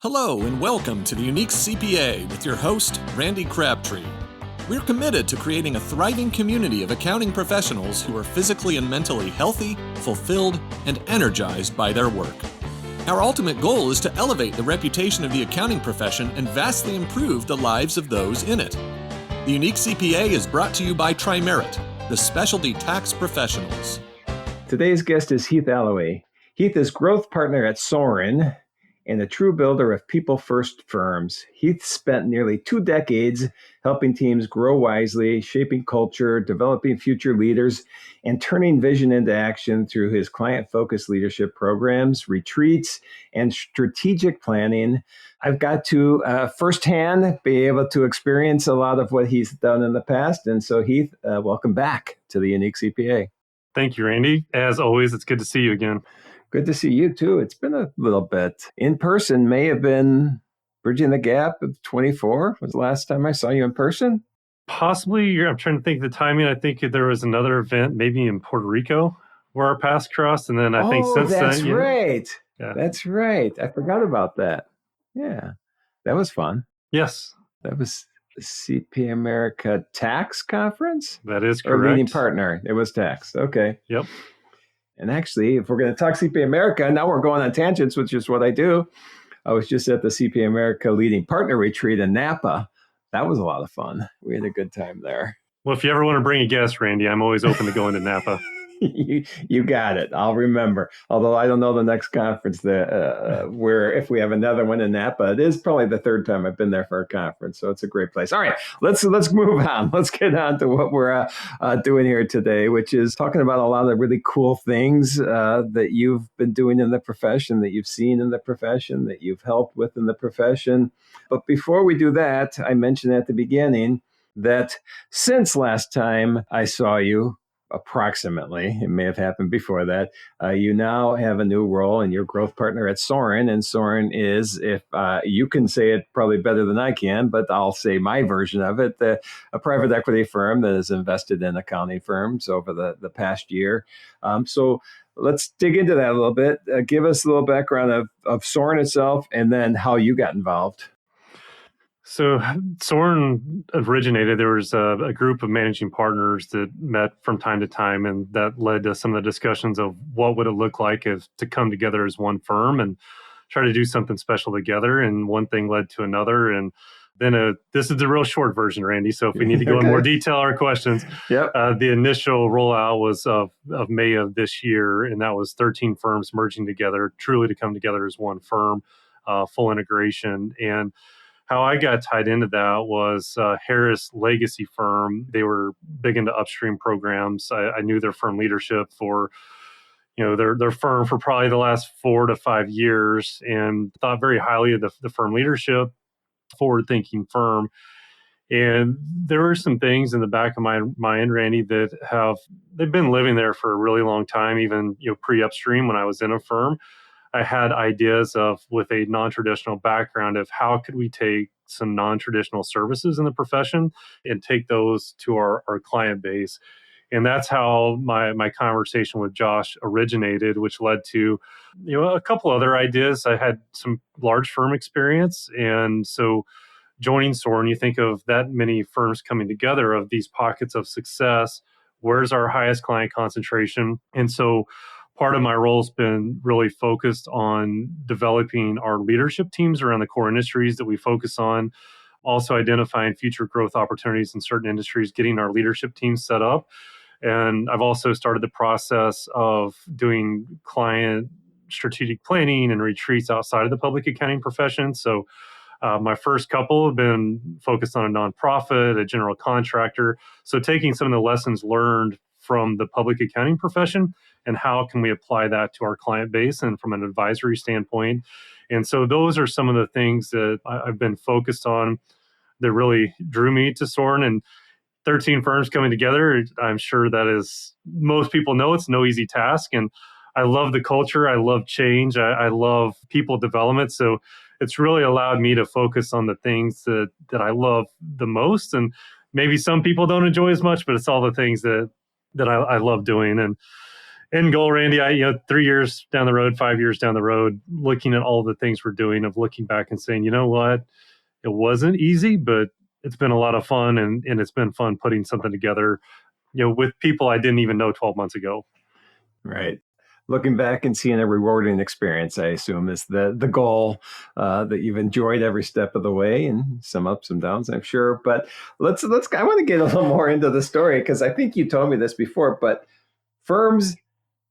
Hello and welcome to the Unique CPA with your host, Randy Crabtree. We're committed to creating a thriving community of accounting professionals who are physically and mentally healthy, fulfilled, and energized by their work. Our ultimate goal is to elevate the reputation of the accounting profession and vastly improve the lives of those in it. The Unique CPA is brought to you by Tri-Merit, the specialty tax professionals. Today's guest is Heath Alloway. Heath is growth partner at Soren and a true builder of people-first firms. Heath spent nearly 2 decades helping teams grow wisely, shaping culture, developing future leaders, and turning vision into action through his client-focused leadership programs, retreats, and strategic planning. I've got to firsthand be able to experience a lot of what he's done in the past. And so, Heath, welcome back to the Unique CPA. Thank you, Randy. As always, it's good to see you again. Good to see you, too. It's been a little bit. In person may have been bridging the gap of 24. Was the last time I saw you in person? Possibly. I'm trying to think of the timing. I think there was another event, maybe in Puerto Rico, where our paths crossed. And then I think since then... That's right. Yeah. That's right. I forgot about that. Yeah. That was fun. Yes. That was the CPA America Tax Conference? That is correct. Or leading partner. It was tax. Okay. Yep. And actually, if we're going to talk CPA America, now we're going on tangents, which is what I do. I was just at the CPA America Leading Partner Retreat in Napa. That was a lot of fun. We had a good time there. Well, if you ever want to bring a guest, Randy, I'm always open to going to Napa. You got it. I'll remember. Although I don't know the next conference where if we have another one in Napa. It is probably the 3rd time I've been there for a conference, so it's a great place. All right, let's move on. Let's get on to what we're doing here today, which is talking about a lot of really cool things that you've been doing in the profession, that you've seen in the profession, that you've helped with in the profession. But before we do that, I mentioned at the beginning that since last time I saw you, approximately, it may have happened before that, you now have a new role and you're growth partner at Sorren. And Sorren is, if you can say it probably better than I can, but I'll say my version of it, a private equity firm that has invested in accounting firms over the past year. So let's dig into that a little bit. Give us a little background of Sorren itself and then how you got involved. So Soren originated, there was a group of managing partners that met from time to time, and that led to some of the discussions of what would it look like to come together as one firm and try to do something special together. And one thing led to another. And then this is the real short version, Randy. So if we need to go in more detail our questions, yep. The initial rollout was of May of this year, and that was 13 firms merging together, truly to come together as one firm, full integration. And how I got tied into that was Harris Legacy Firm. They were big into upstream programs. I knew their firm leadership for, their firm for probably the last 4 to 5 years, and thought very highly of the firm leadership, forward-thinking firm. And there were some things in the back of my mind, Randy, that they've been living there for a really long time, even pre-upstream when I was in a firm. I had ideas with a non-traditional background of how could we take some non-traditional services in the profession and take those to our client base. And that's how my conversation with Josh originated, which led to, a couple other ideas. I had some large firm experience. And so joining Soren, you think of that many firms coming together of these pockets of success. Where's our highest client concentration? And so part of my role has been really focused on developing our leadership teams around the core industries that we focus on, also identifying future growth opportunities in certain industries, getting our leadership teams set up. And I've also started the process of doing client strategic planning and retreats outside of the public accounting profession. So my first couple have been focused on a nonprofit, a general contractor. So taking some of the lessons learned from the public accounting profession and how can we apply that to our client base and from an advisory standpoint. And so those are some of the things that I've been focused on that really drew me to Soren. And 13 firms coming together, I'm sure that is, most people know it's no easy task. And I love the culture. I love change. I love people development. So it's really allowed me to focus on the things that I love the most. And maybe some people don't enjoy as much, but it's all the things that I love doing. And end goal, Randy, 3 years down the road, 5 years down the road, looking at all the things we're doing, of looking back and saying, you know what, it wasn't easy, but it's been a lot of fun, and it's been fun putting something together, with people I didn't even know 12 months ago. Right. Looking back and seeing a rewarding experience, I assume, is the goal, that you've enjoyed every step of the way, and some ups, some downs, I'm sure. But let's. I want to get a little more into the story, because I think you told me this before. But firms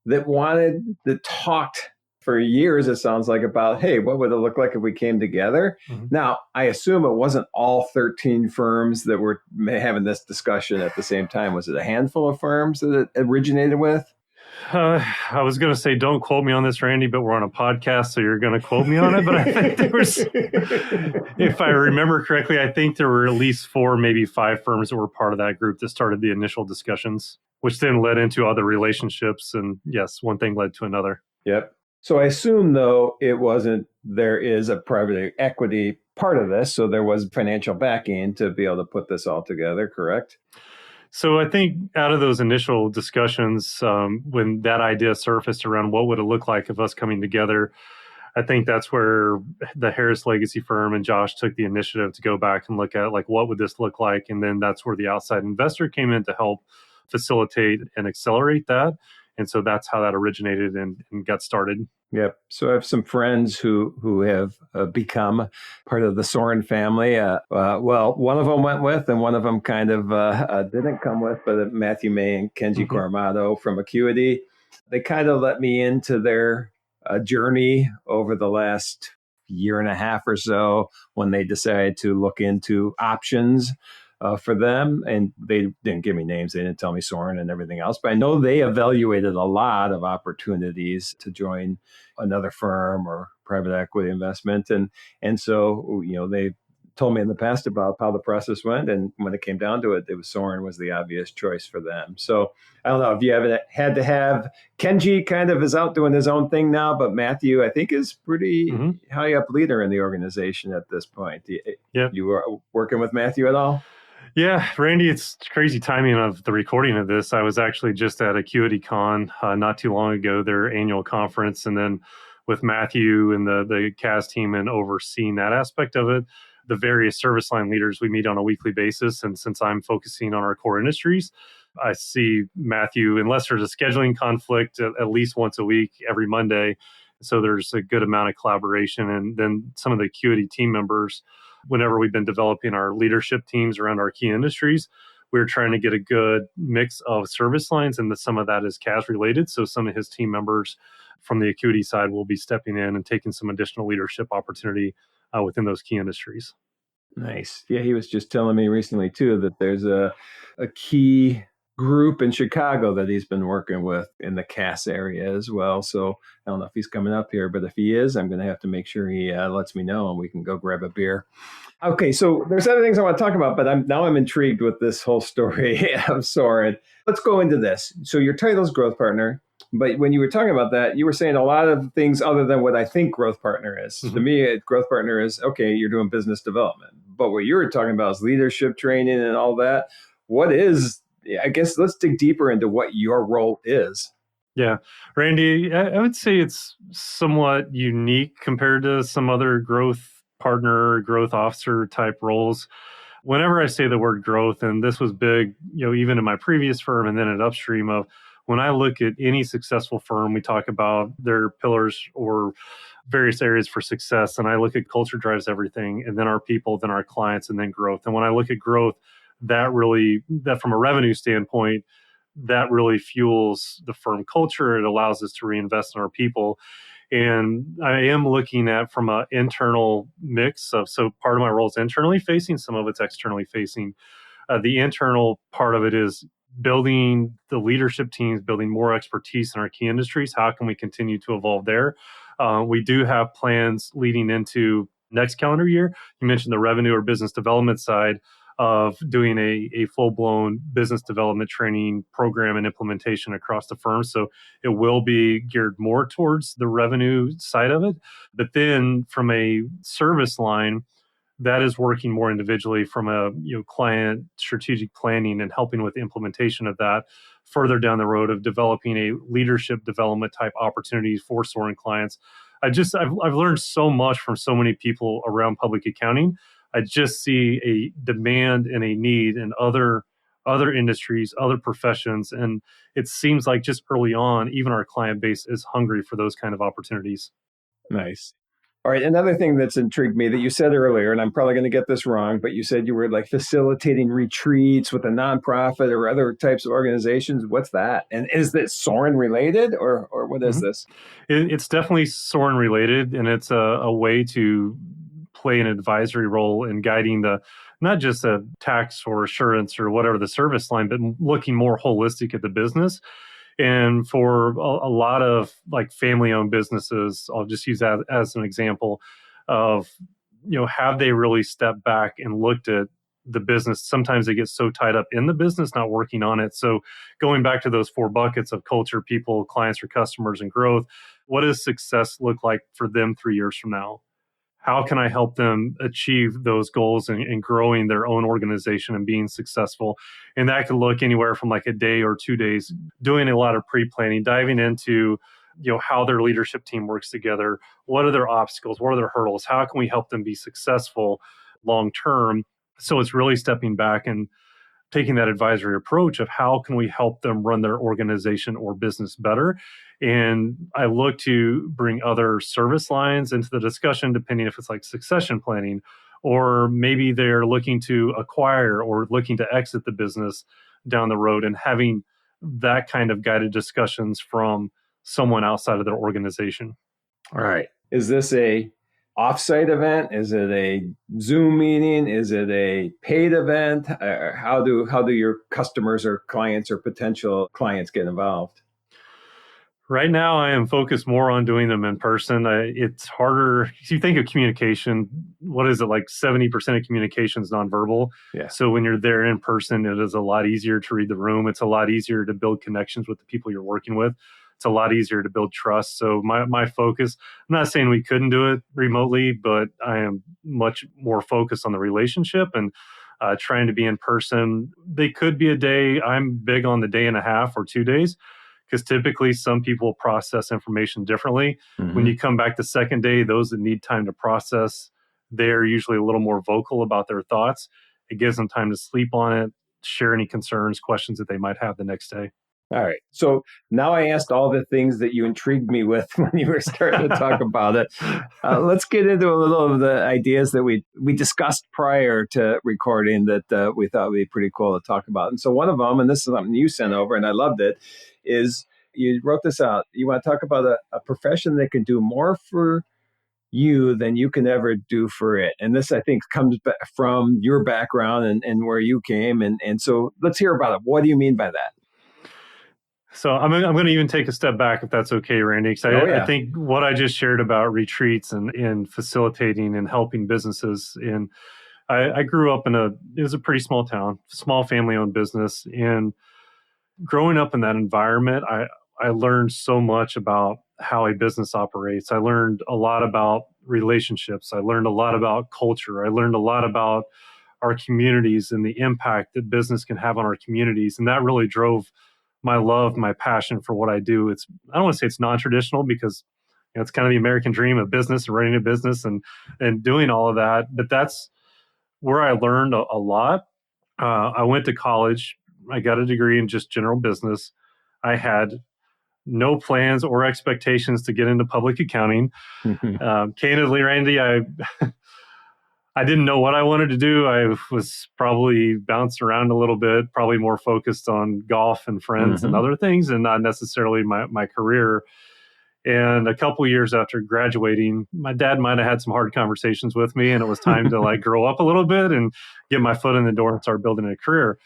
that talked for years, it sounds like, about, hey, what would it look like if we came together? Mm-hmm. Now, I assume it wasn't all 13 firms that were having this discussion at the same time. Was it a handful of firms that it originated with? I was going to say, don't quote me on this, Randy, but we're on a podcast, so you're going to quote me on it. But I think there was, if I remember correctly, I think there were at least 4, maybe 5 firms that were part of that group that started the initial discussions, which then led into other relationships. And yes, one thing led to another. Yep. So I assume, though, there is a private equity part of this. So there was financial backing to be able to put this all together, correct? So I think out of those initial discussions, when that idea surfaced around what would it look like of us coming together, I think that's where the Harris Legacy firm and Josh took the initiative to go back and look at, like, what would this look like? And then that's where the outside investor came in to help facilitate and accelerate that. And so that's how that originated and got started. Yep. So I have some friends who have become part of the Soren family. Well, one of them went with, and one of them kind of didn't come with, but Matthew May and Kenji Cormado from Acuity. They kind of let me into their journey over the last year and a half or so, when they decided to look into options for them. And they didn't give me names. They didn't tell me Soren and everything else. But I know they evaluated a lot of opportunities to join another firm or private equity investment. And so, they told me in the past about how the process went. And when it came down to it, Soren was the obvious choice for them. So I don't know if you haven't had to have, Kenji kind of is out doing his own thing now, but Matthew, I think, is pretty high up leader in the organization at this point. You were working with Matthew at all? Yeah, Randy, it's crazy timing of the recording of this. I was actually just at AcuityCon not too long ago, their annual conference, and then with Matthew and the CAS team and overseeing that aspect of it, the various service line leaders we meet on a weekly basis. And since I'm focusing on our core industries, I see Matthew, unless there's a scheduling conflict, at least once a week, every Monday. So there's a good amount of collaboration. And then some of the Acuity team members, whenever we've been developing our leadership teams around our key industries, we're trying to get a good mix of service lines, and some of that is CAS related. So some of his team members from the Acuity side will be stepping in and taking some additional leadership opportunity within those key industries. Nice. Yeah, he was just telling me recently, too, that there's a key group in Chicago that he's been working with in the CAS area as well. So I don't know if he's coming up here, but if he is, I'm going to have to make sure he lets me know, and we can go grab a beer. Okay, so there's other things I want to talk about, but I'm intrigued with this whole story of Soren. Let's go into this. So your title is Growth Partner, but when you were talking about that, you were saying a lot of things other than what I think Growth Partner is. To me, Growth Partner is, okay, you're doing business development. But what you were talking about is leadership training and all that. What is, I guess, let's dig deeper into what your role is. Yeah, Randy, I would say it's somewhat unique compared to some other growth partner, growth officer type roles. Whenever I say the word growth, and this was big, even in my previous firm and then at Upstream, of when I look at any successful firm, we talk about their pillars or various areas for success. And I look at culture drives everything, and then our people, then our clients, and then growth. And when I look at growth, that from a revenue standpoint, that really fuels the firm culture. It allows us to reinvest in our people. And I am looking at from an internal mix of, so part of my role is internally facing, some of it's externally facing. The internal part of it is building the leadership teams, building more expertise in our key industries. How can we continue to evolve there? We do have plans leading into next calendar year. You mentioned the revenue or business development side of doing a full-blown business development training program and implementation across the firm. So it will be geared more towards the revenue side of it. But then from a service line, that is working more individually from a client strategic planning and helping with the implementation of that further down the road of developing a leadership development type opportunities for Soren clients. I've learned so much from so many people around public accounting. I just see a demand and a need in other industries, other professions, and it seems like just early on, even our client base is hungry for those kind of opportunities. Nice. All right. Another thing that's intrigued me that you said earlier, and I'm probably going to get this wrong, but you said you were like facilitating retreats with a nonprofit or other types of organizations. What's that? And is this Soren related or what is this? It's definitely Soren related, and it's a way to play an advisory role in guiding not just a tax or assurance or whatever the service line, but looking more holistic at the business. And for a lot of like family-owned businesses, I'll just use that as an example of, have they really stepped back and looked at the business? Sometimes they get so tied up in the business, not working on it. So going back to those 4 buckets of culture, people, clients, or customers, and growth, what does success look like for them 3 years from now? How can I help them achieve those goals and growing their own organization and being successful? And that could look anywhere from like a day or 2 days, doing a lot of pre-planning, diving into, how their leadership team works together. What are their obstacles? What are their hurdles? How can we help them be successful long term? So it's really stepping back and taking that advisory approach of how can we help them run their organization or business better. And I look to bring other service lines into the discussion, depending if it's like succession planning, or maybe they're looking to acquire or looking to exit the business down the road, and having that kind of guided discussions from someone outside of their organization. All right. Is this a offsite event? Is it a Zoom meeting? Is it a paid event? How do your customers or clients or potential clients get involved? Right now, I am focused more on doing them in person. It's harder. If you think of communication, what is it, like 70% of communication is nonverbal? Yeah. So when you're there in person, it is a lot easier to read the room. It's a lot easier to build connections with the people you're working with. It's a lot easier to build trust. So my focus, I'm not saying we couldn't do it remotely, but I am much more focused on the relationship and trying to be in person. They could be a day. I'm big on the day and a half or 2 days, because typically some people process information differently. Mm-hmm. When you come back the second day, those that need time to process, they're usually a little more vocal about their thoughts. It gives them time to sleep on it, share any concerns, questions that they might have the next day. All right. So now I asked all the things that you intrigued me with when you were starting to talk about it. Let's get into a little of the ideas that we discussed prior to recording that we thought would be pretty cool to talk about. And so one of them, and this is something you sent over, and I loved it, is you wrote this out. You want to talk about a profession that can do more for you than you can ever do for it. And this, I think, comes back from your background and where you came. And so let's hear about it. What do you mean by that? So I'm going to even take a step back, if that's okay, Randy, because I think what I just shared about retreats and facilitating and helping businesses. And I grew up it was a pretty small town, small family-owned business. And growing up in that environment, I learned so much about how a business operates. I learned a lot about relationships. I learned a lot about culture. I learned a lot about our communities and the impact that business can have on our communities. And that really drove my love, my passion for what I do. I don't want to say it's non-traditional, because it's kind of the American dream of business and running a business and doing all of that. But that's where I learned a lot. I went to college. I got a degree in just general business. I had no plans or expectations to get into public accounting. Candidly, Randy, I didn't know what I wanted to do. I was probably bouncing around a little bit, probably more focused on golf and friends and other things, and not necessarily my career. And a couple of years after graduating, my dad might have had some hard conversations with me, and it was time to grow up a little bit and get my foot in the door and start building a career.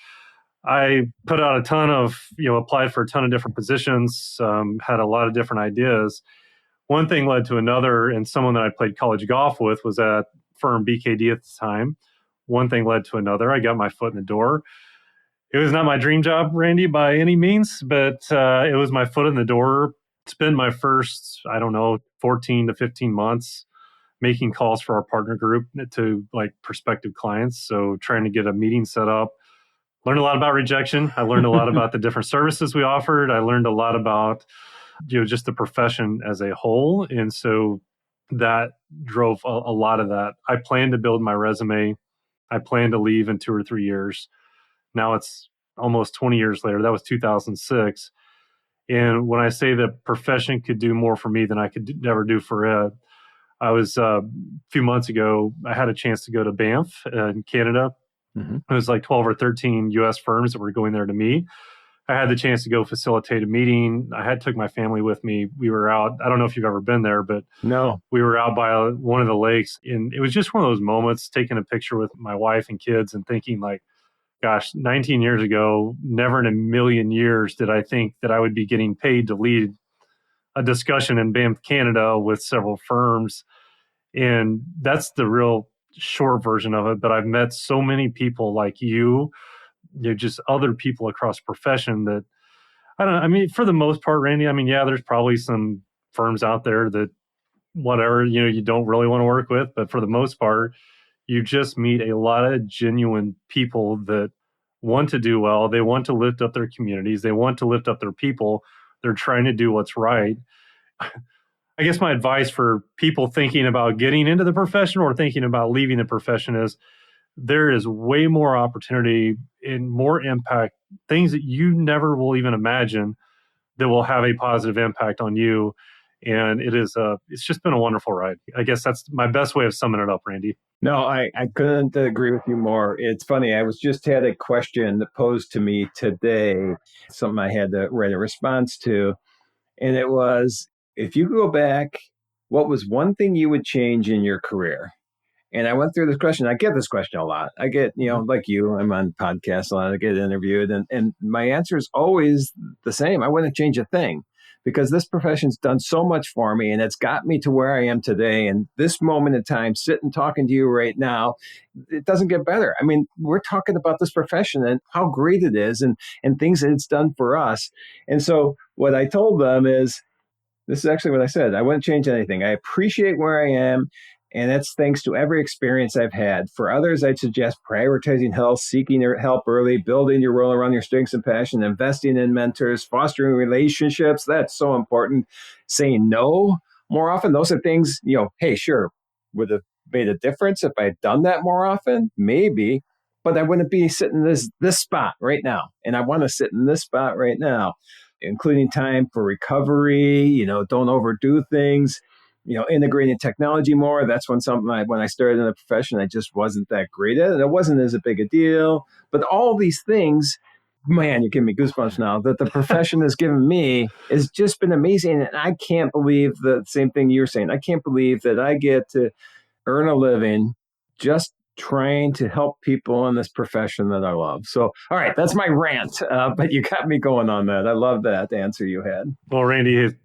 I put out applied for a ton of different positions, had a lot of different ideas. One thing led to another, and someone that I played college golf with was at firm BKD at the time. One thing led to another. I got my foot in the door. It was not my dream job, Randy, by any means, but it was my foot in the door. Spent my first, 14 to 15 months making calls for our partner group to prospective clients. So trying to get a meeting set up, learned a lot about rejection. I learned a lot about the different services we offered. I learned a lot about, just the profession as a whole. And so that drove a lot of that. I planned to build my resume. I planned to leave in 2 or 3 years. Now it's almost 20 years later. That was 2006. And when I say the profession could do more for me than I could never do for it, I was a few months ago, I had a chance to go to Banff in Canada. Mm-hmm. It was like 12 or 13 US firms that were going there to meet. I had the chance to go facilitate a meeting. I took my family with me. We were out. I don't know if you've ever been there, but No. we were out by one of the lakes. And it was just one of those moments, taking a picture with my wife and kids and thinking like, gosh, 19 years ago, never in a million years did I think that I would be getting paid to lead a discussion in Banff, Canada with several firms. And that's the real short version of it. But I've met so many people like you, just other people across profession that I mean, for the most part, Randy, I mean, yeah, there's probably some firms out there that whatever, you don't really want to work with. But for the most part, you just meet a lot of genuine people that want to do well. They want to lift up their communities. They want to lift up their people. They're trying to do what's right. I guess my advice for people thinking about getting into the profession or thinking about leaving the profession is there is way more opportunity and more impact, things that you never will even imagine that will have a positive impact on you. And it's just been a wonderful ride. I guess that's my best way of summing it up, Randy. No, I couldn't agree with you more. It's funny. I was just had a question posed to me today, something I had to write a response to. And it was, if you could go back, what was one thing you would change in your career? And I went through this question. I get this question a lot. I get, like you, I'm on podcasts a lot. I get interviewed. And my answer is always the same. I wouldn't change a thing because this profession's done so much for me and it's got me to where I am today. And this moment in time, sitting talking to you right now, it doesn't get better. I mean, we're talking about this profession and how great it is and things that it's done for us. And so what I told them is, this is actually what I said. I wouldn't change anything. I appreciate where I am. And that's thanks to every experience I've had. For others, I'd suggest prioritizing health, seeking help early, building your role around your strengths and passion, investing in mentors, fostering relationships. That's so important. Saying no more often. Those are things, hey, sure, would have made a difference if I'd done that more often? Maybe. But I wouldn't be sitting in this spot right now. And I want to sit in this spot right now, including time for recovery, don't overdo things. Integrating technology more. That's when I started in the profession, I just wasn't that great at it. It wasn't as a big a deal. But all these things, man, you're giving me goosebumps now, that the profession has given me has just been amazing. And I can't believe the same thing you're saying. I can't believe that I get to earn a living just trying to help people in this profession that I love. So, all right, that's my rant, but you got me going on that. I love that answer you had. Well, Randy,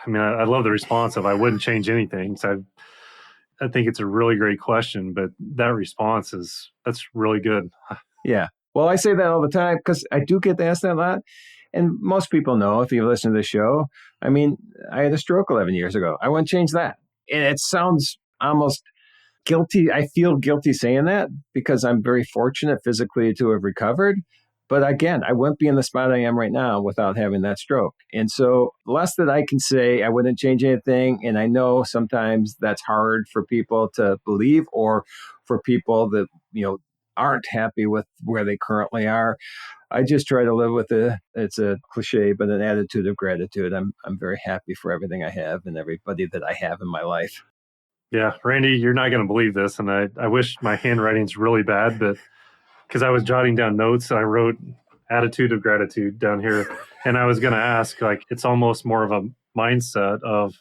I love the response of I wouldn't change anything. So I think it's a really great question, but that response that's really good. Yeah. Well, I say that all the time because I do get asked that a lot. And most people know, if you listen to the show, I had a stroke 11 years ago. I wouldn't change that. And it sounds almost guilty. I feel guilty saying that because I'm very fortunate physically to have recovered. But again, I wouldn't be in the spot I am right now without having that stroke. And so less that I can say, I wouldn't change anything. And I know sometimes that's hard for people to believe or for people that, aren't happy with where they currently are. I just try to live with it's a cliche, but an attitude of gratitude. I'm very happy for everything I have and everybody that I have in my life. Yeah, Randy, you're not going to believe this. And I wish my handwriting's really bad, but because I was jotting down notes, I wrote attitude of gratitude down here. And I was going to ask, it's almost more of a mindset of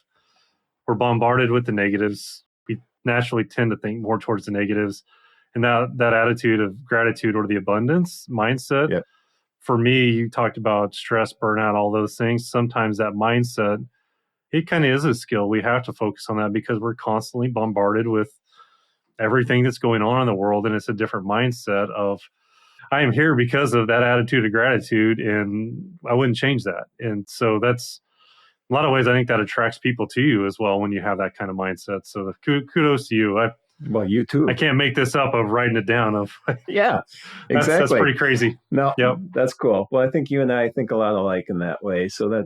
we're bombarded with the negatives. We naturally tend to think more towards the negatives. And that attitude of gratitude or the abundance mindset, Yep. For me, you talked about stress, burnout, all those things. Sometimes that mindset, it kind of is a skill. We have to focus on that because we're constantly bombarded with everything that's going on in the world. And it's a different mindset of, I am here because of that attitude of gratitude, and I wouldn't change that. And so that's a lot of ways, I think that attracts people to you as well when you have that kind of mindset. So kudos to you. Well, you too. I can't make this up of writing it down. Of Yeah, exactly. That's pretty crazy. No, Yep. that's cool. Well, I think you and I think a lot alike in that way. So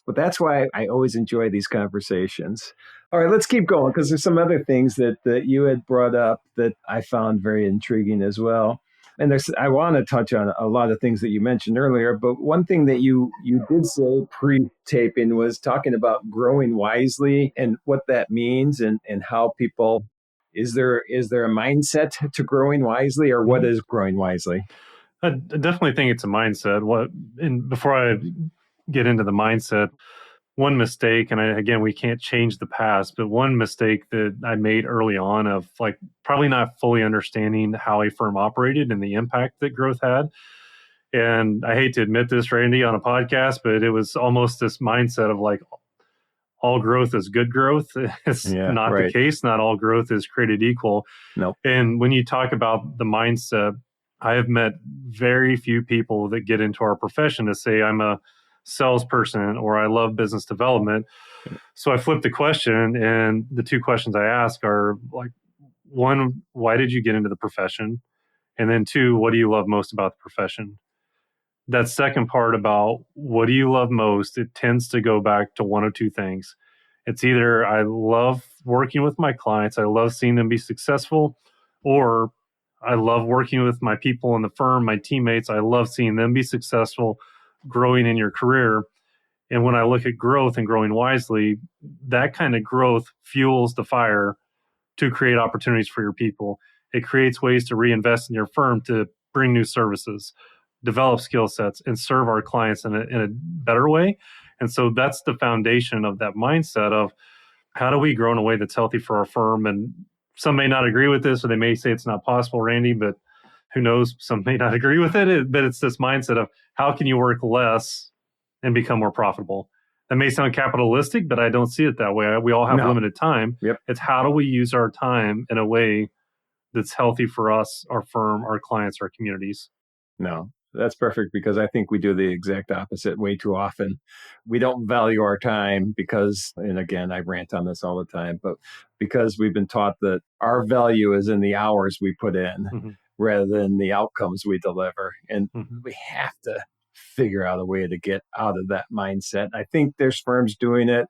that's why I always enjoy these conversations. All right, let's keep going because there's some other things that you had brought up that I found very intriguing as well. And I want to touch on a lot of things that you mentioned earlier, but one thing that you did say pre-taping was talking about growing wisely and what that means and how people is there a mindset to growing wisely, or what is growing wisely? I definitely think it's a mindset. And before I get into the mindset, one mistake, and again, we can't change the past, but one mistake that I made early on of like probably not fully understanding how a firm operated and the impact that growth had. And I hate to admit this, Randy, on a podcast, but it was almost this mindset of like all growth is good growth. It's not the case. Not all growth is created equal. Nope. And when you talk about the mindset, I have met very few people that get into our profession to say I'm a salesperson or I love business development. So I flip the question, and the two questions I ask are like, one, why did you get into the profession? And then two, what do you love most about the profession? That second part about what do you love most, it tends to go back to one of two things. It's either I love working with my clients, I love seeing them be successful, or I love working with my people in the firm, my teammates, I love seeing them be successful, growing in your career. And when I look at growth and growing wisely, that kind of growth fuels the fire to create opportunities for your people. It creates ways to reinvest in your firm to bring new services, develop skill sets, and serve our clients in a better way. And so that's the foundation of that mindset of how do we grow in a way that's healthy for our firm? And some may not agree with this, or they may say it's not possible, Randy, but who knows? Some may not agree with it. But it's this mindset of how can you work less and become more profitable? That may sound capitalistic, but I don't see it that way. We all have limited time. Yep. It's how do we use our time in a way that's healthy for us, our firm, our clients, our communities? No, that's perfect, because I think we do the exact opposite way too often. We don't value our time because, and again, I rant on this all the time, but because we've been taught that our value is in the hours we put in rather than the outcomes we deliver. And we have to figure out a way to get out of that mindset. I think there's firms doing it.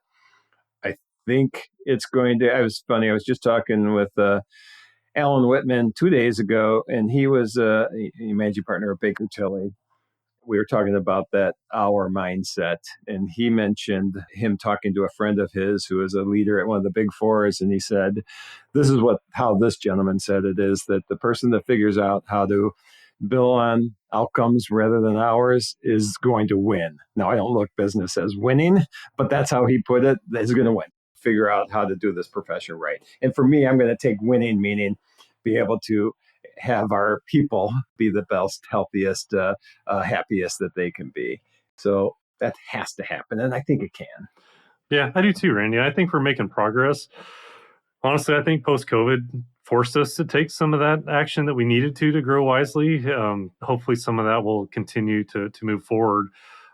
I think it's going to, it was funny, I was just talking with Alan Whitman 2 days ago, and he was a managing partner of Baker Tilly. We were talking about that hour mindset, and he mentioned him talking to a friend of his who is a leader at one of the big fours, and he said, this is how this gentleman said it is, that the person that figures out how to bill on outcomes rather than hours is going to win. Now, I don't look business as winning, but that's how he put it, is going to win. Figure out how to do this profession right. And for me, I'm going to take winning, meaning be able to have our people be the best, healthiest, happiest that they can be. So that has to happen. And I think it can. Yeah, I do too, Randy. I think we're making progress. Honestly, I think post-COVID forced us to take some of that action that we needed to grow wisely. Hopefully some of that will continue to move forward.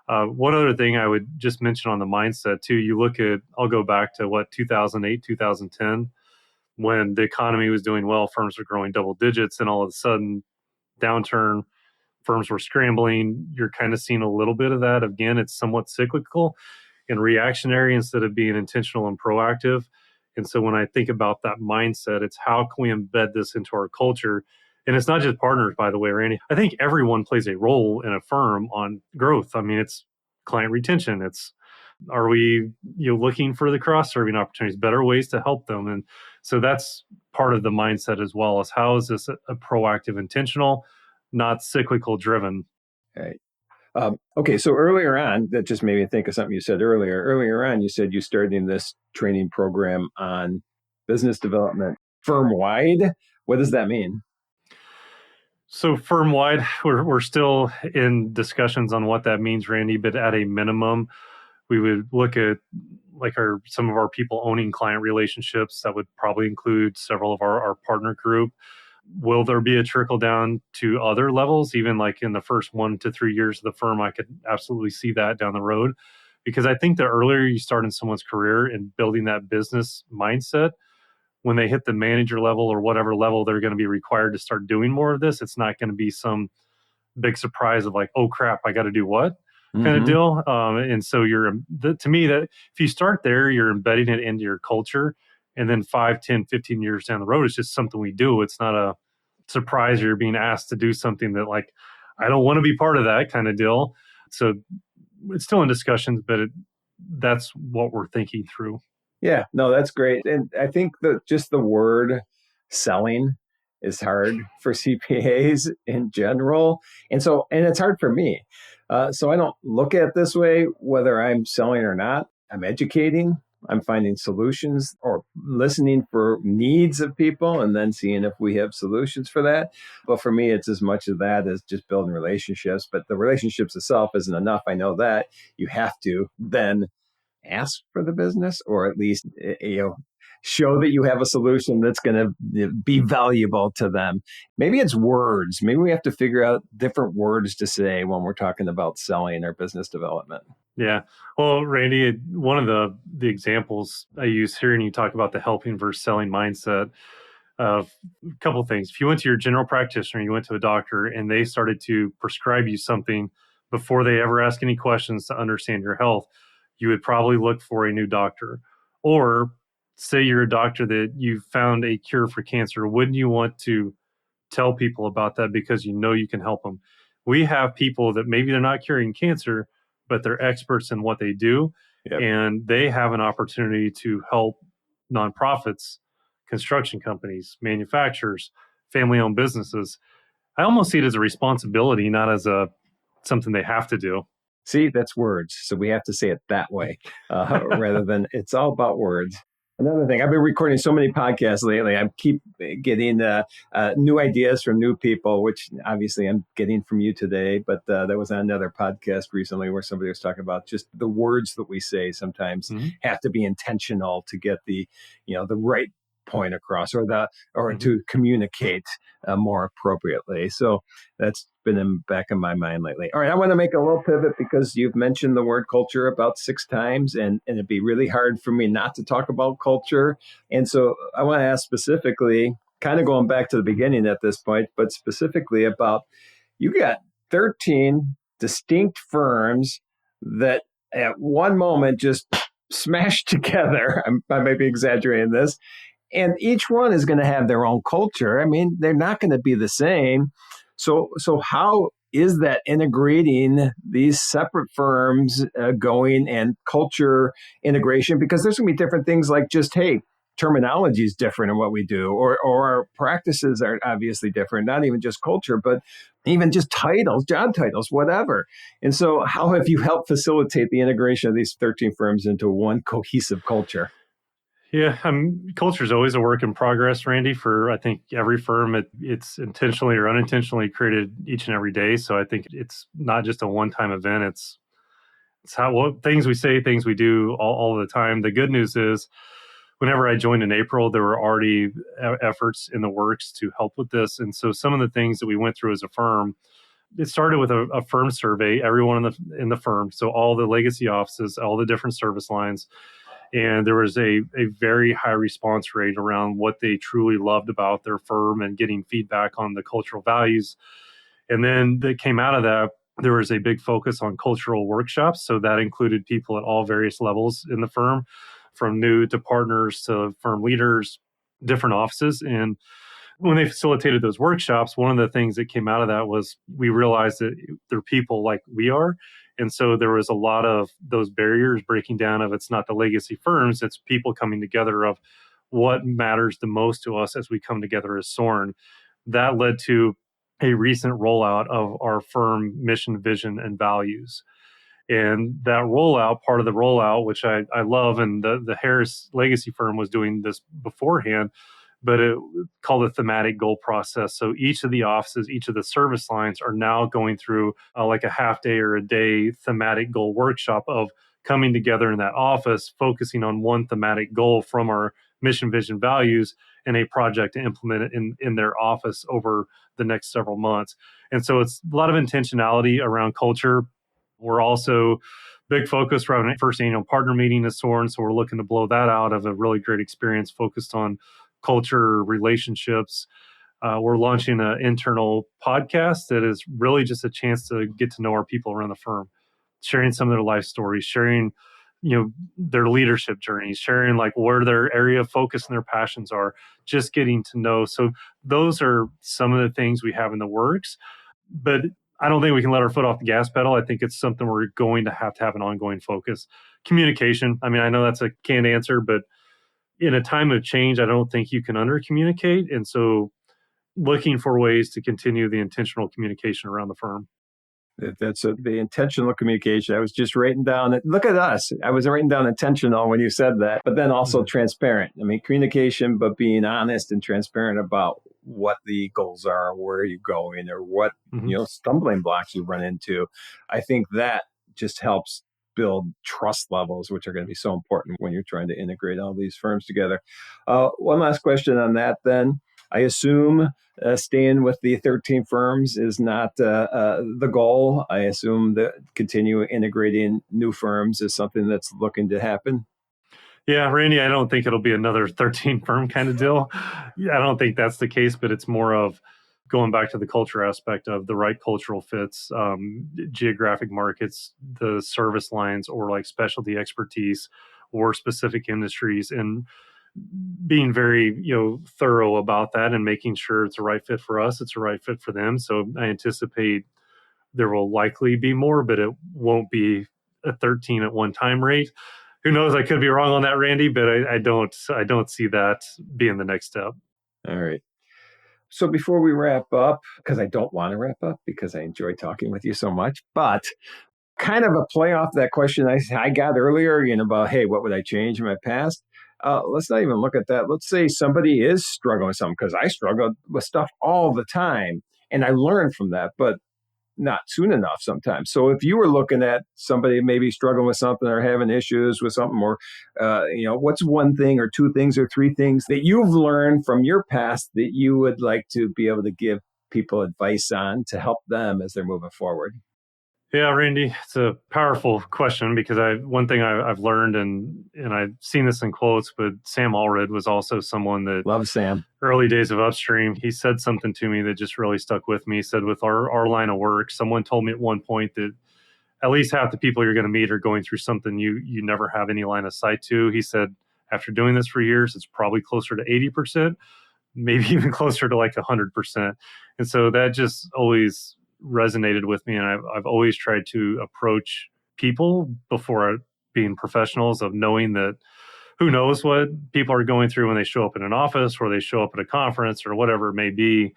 One other thing I would just mention on the mindset too, you look at, I'll go back to 2008, 2010, when the economy was doing well, firms were growing double digits, and all of a sudden, downturn, firms were scrambling. You're kind of seeing a little bit of that. Again, it's somewhat cyclical and reactionary instead of being intentional and proactive. And so when I think about that mindset, it's how can we embed this into our culture? And it's not just partners, by the way, Randy. I think everyone plays a role in a firm on growth. I mean, it's client retention. It's, are we looking for the cross-serving opportunities, better ways to help them? And so that's part of the mindset as well, is how is this a proactive, intentional, not cyclical driven? Right. Okay, so earlier on, that just made me think of something you said earlier. Earlier on, you said you started in this training program on business development firm-wide. What does that mean? So firm-wide, we're still in discussions on what that means, Randy, but at a minimum, we would look at some of our people owning client relationships. That would probably include several of our partner group. Will there be a trickle down to other levels? Even like in the first 1 to 3 years of the firm, I could absolutely see that down the road. Because I think the earlier you start in someone's career and building that business mindset, when they hit the manager level or whatever level they're going to be required to start doing more of this, it's not going to be some big surprise of like, oh crap, I got to do what kind of deal. And so to me, that if you start there, you're embedding it into your culture. And then 5, 10, 15 years down the road, it's just something we do. It's not a surprise you're being asked to do something that like, I don't want to be part of that kind of deal. So it's still in discussions, but that's what we're thinking through. Yeah, no, that's great. And I think that just the word selling is hard for CPAs in general. And it's hard for me. So I don't look at it this way, whether I'm selling or not. I'm educating, I'm finding solutions or listening for needs of people and then seeing if we have solutions for that. But for me, it's as much of that as just building relationships. But the relationships itself isn't enough. I know that. You have to then ask for the business, or at least show that you have a solution that's going to be valuable to them. Maybe it's words. Maybe we have to figure out different words to say when we're talking about selling or business development. Yeah. Well, Randy, one of the examples I use hearing you talk about the helping versus selling mindset of a couple of things. If you went to your general practitioner, you went to a doctor and they started to prescribe you something before they ever ask any questions to understand your health, you would probably look for a new doctor. Or say you're a doctor that you found a cure for cancer, wouldn't you want to tell people about that because you know you can help them? We have people that maybe they're not curing cancer, but they're experts in what they do. Yep. And they have an opportunity to help nonprofits, construction companies, manufacturers, family-owned businesses. I almost see it as a responsibility, not as something they have to do. See, that's words. So we have to say it that way rather than it's all about words. Another thing, I've been recording so many podcasts lately. I keep getting new ideas from new people, which obviously I'm getting from you today. But there was another podcast recently where somebody was talking about just the words that we say sometimes have to be intentional to get the right point across or to communicate more appropriately. So that's been in the back of my mind lately. All right, I want to make a little pivot because you've mentioned the word culture about 6 times, and it'd be really hard for me not to talk about culture. And so I want to ask specifically, kind of going back to the beginning at this point, but specifically about, you got 13 distinct firms that at one moment just smashed together. I may be exaggerating this. And each one is going to have their own culture. I mean, they're not going to be the same. So how is that integrating these separate firms going and culture integration? Because there's going to be different things like just, hey, terminology is different in what we do, or our practices are obviously different, not even just culture, but even just titles, job titles, whatever. And so how have you helped facilitate the integration of these 13 firms into one cohesive culture? Yeah, culture is always a work in progress, Randy, for I think every firm. It's intentionally or unintentionally created each and every day. So I think it's not just a one-time event. It's things we say, things we do all the time. The good news is, whenever I joined in April, there were already efforts in the works to help with this. And so some of the things that we went through as a firm, it started with a firm survey, everyone in the firm. So all the legacy offices, all the different service lines. And there was a very high response rate around what they truly loved about their firm and getting feedback on the cultural values. And then that came out of that, there was a big focus on cultural workshops. So that included people at all various levels in the firm, from new to partners to firm leaders, different offices. And when they facilitated those workshops, one of the things that came out of that was we realized that they're people like we are. And so there was a lot of those barriers breaking down of, it's not the legacy firms, it's people coming together of what matters the most to us as we come together as Soren. That led to a recent rollout of our firm mission, vision, and values. And that rollout, part of the rollout, which I love, and the Harris legacy firm was doing this beforehand, but it called a thematic goal process. So each of the offices, each of the service lines are now going through like a half day or a day thematic goal workshop of coming together in that office, focusing on one thematic goal from our mission, vision, values, and a project to implement it in their office over the next several months. And so it's a lot of intentionality around culture. We're also big focus around first annual partner meeting at Sorren. So we're looking to blow that out of a really great experience focused on culture, relationships. We're launching an internal podcast that is really just a chance to get to know our people around the firm, sharing some of their life stories, sharing, their leadership journeys, sharing like where their area of focus and their passions are, just getting to know. So those are some of the things we have in the works, but I don't think we can let our foot off the gas pedal. I think it's something we're going to have an ongoing focus. Communication. I mean, I know that's a canned answer, but in a time of change, I don't think you can under communicate. And so looking for ways to continue the intentional communication around the firm. That's the intentional communication. I was just writing down, look at us. I was writing down intentional when you said that, but then also transparent. I mean, communication, but being honest and transparent about what the goals are, where you're going, or what, stumbling blocks you run into. I think that just helps build trust levels, which are going to be so important when you're trying to integrate all these firms together. One last question on that then. I assume staying with the 13 firms is not the goal. I assume that continue integrating new firms is something that's looking to happen. Yeah, Randy, I don't think it'll be another 13 firm kind of deal. Yeah, I don't think that's the case, but it's more of going back to the culture aspect of the right cultural fits, geographic markets, the service lines, or like specialty expertise or specific industries, and being very thorough about that and making sure it's a right fit for us, it's a right fit for them. So I anticipate there will likely be more, but it won't be a 13 at one time rate. Who knows? I could be wrong on that, Randy, but I don't see that being the next step. All right. So before we wrap up, because I don't want to wrap up because I enjoy talking with you so much, but kind of a play off that question I got earlier, about, hey, what would I change in my past? Let's not even look at that. Let's say somebody is struggling with something, because I struggle with stuff all the time and I learn from that, but not soon enough sometimes. So if you were looking at somebody maybe struggling with something or having issues with something, or, what's one thing or two things or three things that you've learned from your past that you would like to be able to give people advice on to help them as they're moving forward? Yeah, Randy, it's a powerful question because one thing I've learned, and I've seen this in quotes, but Sam Allred was also someone that love Sam. Early days of Upstream, he said something to me that just really stuck with me. He said, with our line of work, someone told me at one point that at least half the people you're going to meet are going through something you never have any line of sight to. He said, after doing this for years, it's probably closer to 80%, maybe even closer to like 100%. And so that just always resonated with me. And I've always tried to approach people before being professionals, of knowing that who knows what people are going through when they show up in an office or they show up at a conference or whatever it may be.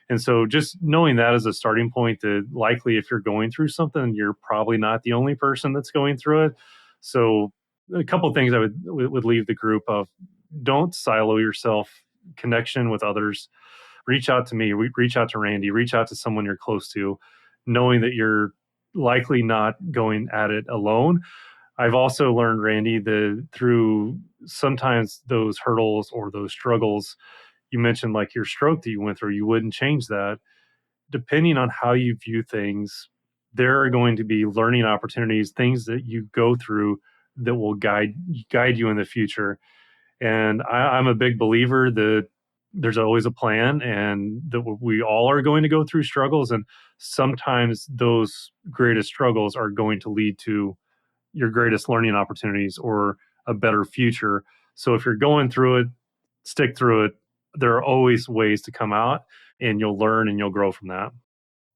And so just knowing that as a starting point, that likely if you're going through something, you're probably not the only person that's going through it. So a couple of things I would leave the group of: don't silo yourself, connection with others. Reach out to me, reach out to Randy, reach out to someone you're close to, knowing that you're likely not going at it alone. I've also learned, Randy, that through sometimes those hurdles or those struggles, you mentioned like your stroke that you went through, you wouldn't change that. Depending on how you view things, there are going to be learning opportunities, things that you go through that will guide you in the future. And I'm a big believer that there's always a plan, and that we all are going to go through struggles. And sometimes those greatest struggles are going to lead to your greatest learning opportunities or a better future. So if you're going through it, stick through it. There are always ways to come out, and you'll learn and you'll grow from that.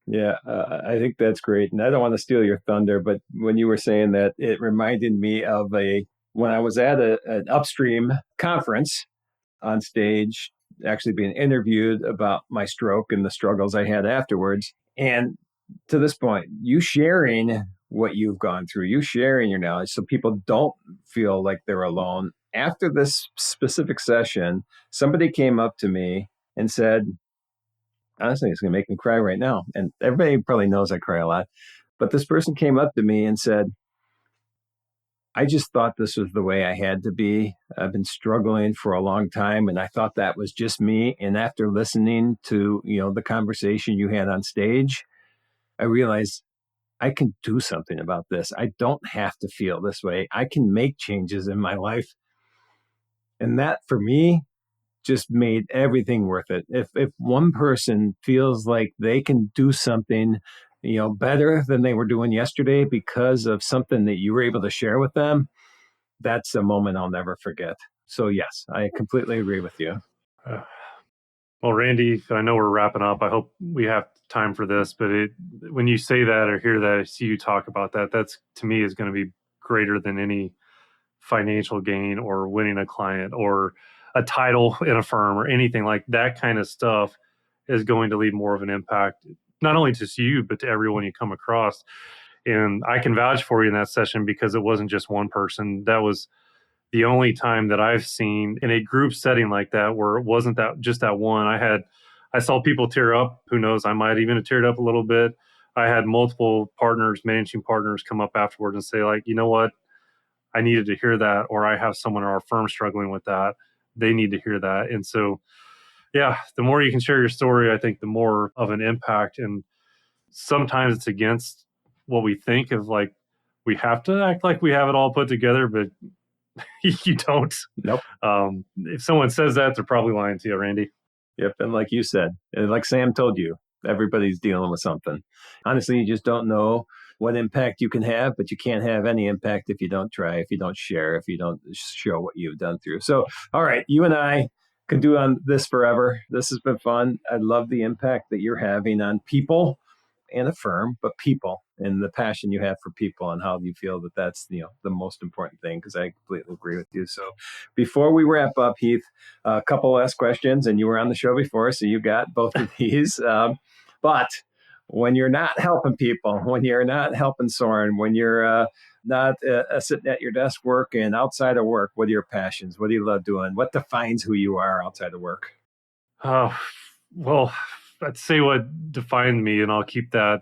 Yeah, I think that's great. And I don't want to steal your thunder, but when you were saying that, it reminded me of when I was at an Upstream conference on stage, actually being interviewed about my stroke and the struggles I had afterwards. And to this point, you sharing what you've gone through, you sharing your knowledge so people don't feel like they're alone. After this specific session, somebody came up to me and said, honestly, it's going to make me cry right now. And everybody probably knows I cry a lot. But this person came up to me and said, I just thought this was the way I had to be. I've been struggling for a long time, and I thought that was just me. And after listening to, the conversation you had on stage, I realized I can do something about this. I don't have to feel this way. I can make changes in my life. And that, for me, just made everything worth it. If one person feels like they can do something, better than they were doing yesterday because of something that you were able to share with them, that's a moment I'll never forget. So yes, I completely agree with you. Well, Randy, I know we're wrapping up. I hope we have time for this, but when you say that or hear that, I see you talk about that, that's to me is going to be greater than any financial gain or winning a client or a title in a firm or anything like that. Kind of stuff is going to leave more of an impact, not only to you, but to everyone you come across. And I can vouch for you in that session because it wasn't just one person. That was the only time that I've seen in a group setting like that where it wasn't that just that one. I saw people tear up. Who knows? I might even have teared up a little bit. I had multiple partners, managing partners, come up afterwards and say, like, you know what? I needed to hear that, or I have someone in our firm struggling with that. They need to hear that. And so, yeah, the more you can share your story, I think the more of an impact. And sometimes it's against what we think of, like, we have to act like we have it all put together, but you don't. Nope. If someone says that, they're probably lying to you, Randy. Yep. And like you said, and like Sam told you, everybody's dealing with something. Honestly, you just don't know what impact you can have, but you can't have any impact if you don't try, if you don't share, if you don't show what you've done through. So, all right, you and I could do on this forever. This has been fun. I love the impact that you're having on people and a firm, but people and the passion you have for people and how you feel that that's, the most important thing, because I completely agree with you. So before we wrap up, Heath, a couple last questions, and you were on the show before, so you got both of these. But when you're not helping people, when you're not helping Soren, when you're not sitting at your desk working outside of work, what are your passions? What do you love doing? What defines who you are outside of work? Well, I'd say what defined me, and I'll keep that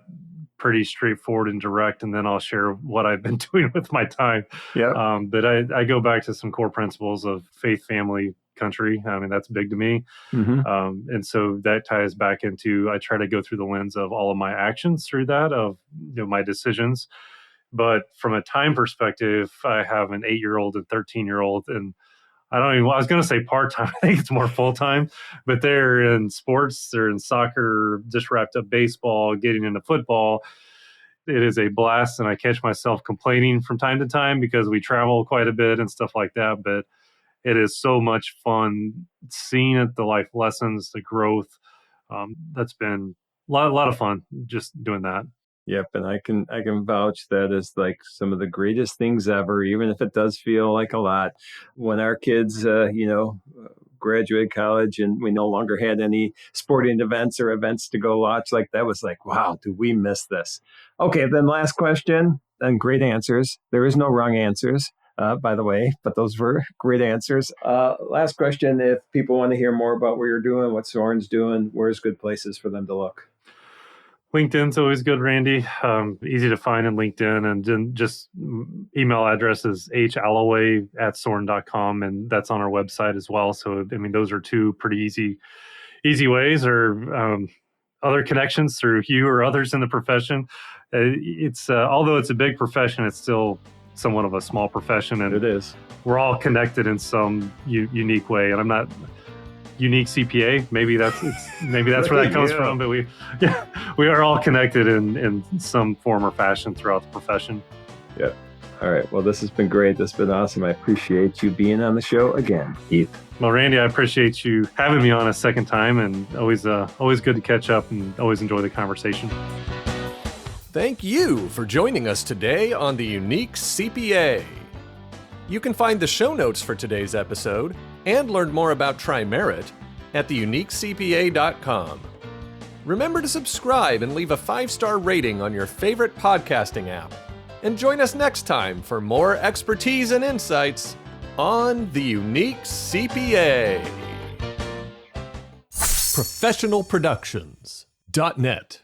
pretty straightforward and direct, and then I'll share what I've been doing with my time. Yeah. But I go back to some core principles of faith, family, country. I mean, that's big to me. Mm-hmm. And so that ties back into, I try to go through the lens of all of my actions through that, of my decisions. But from a time perspective, I have an 8-year-old and 13-year-old, and I was going to say part-time. I think it's more full-time, but they're in sports, they're in soccer, just wrapped up baseball, getting into football. It is a blast, and I catch myself complaining from time to time because we travel quite a bit and stuff like that. But it is so much fun seeing it, the life lessons, the growth. That's been a lot of fun just doing that. Yep, and I can vouch that is like some of the greatest things ever, even if it does feel like a lot. When our kids, graduated college and we no longer had any sporting events or events to go watch, like that was like, wow, do we miss this? Okay, then last question, and great answers. There is no wrong answers, by the way, but those were great answers. Last question, if people want to hear more about what you're doing, what Soren's doing, where's good places for them to look? LinkedIn's always good, Randy. Easy to find in LinkedIn, and then just email address is halloway@soren.com, and that's on our website as well. So, I mean, those are two pretty easy ways, or other connections through you or others in the profession. It's although it's a big profession, it's still somewhat of a small profession, and it is. We're all connected in some unique way. And I'm not Unique CPA. Maybe that's where that comes from. But we are all connected in some form or fashion throughout the profession. Yeah. All right. Well, this has been great. This has been awesome. I appreciate you being on the show again, Heath. Well, Randy, I appreciate you having me on a second time, and always good to catch up, and always enjoy the conversation. Thank you for joining us today on the Unique CPA. You can find the show notes for today's episode and learn more about Tri-Merit at theuniquecpa.com. Remember to subscribe and leave a 5-star rating on your favorite podcasting app. And join us next time for more expertise and insights on the Unique CPA. Professionalproductions.net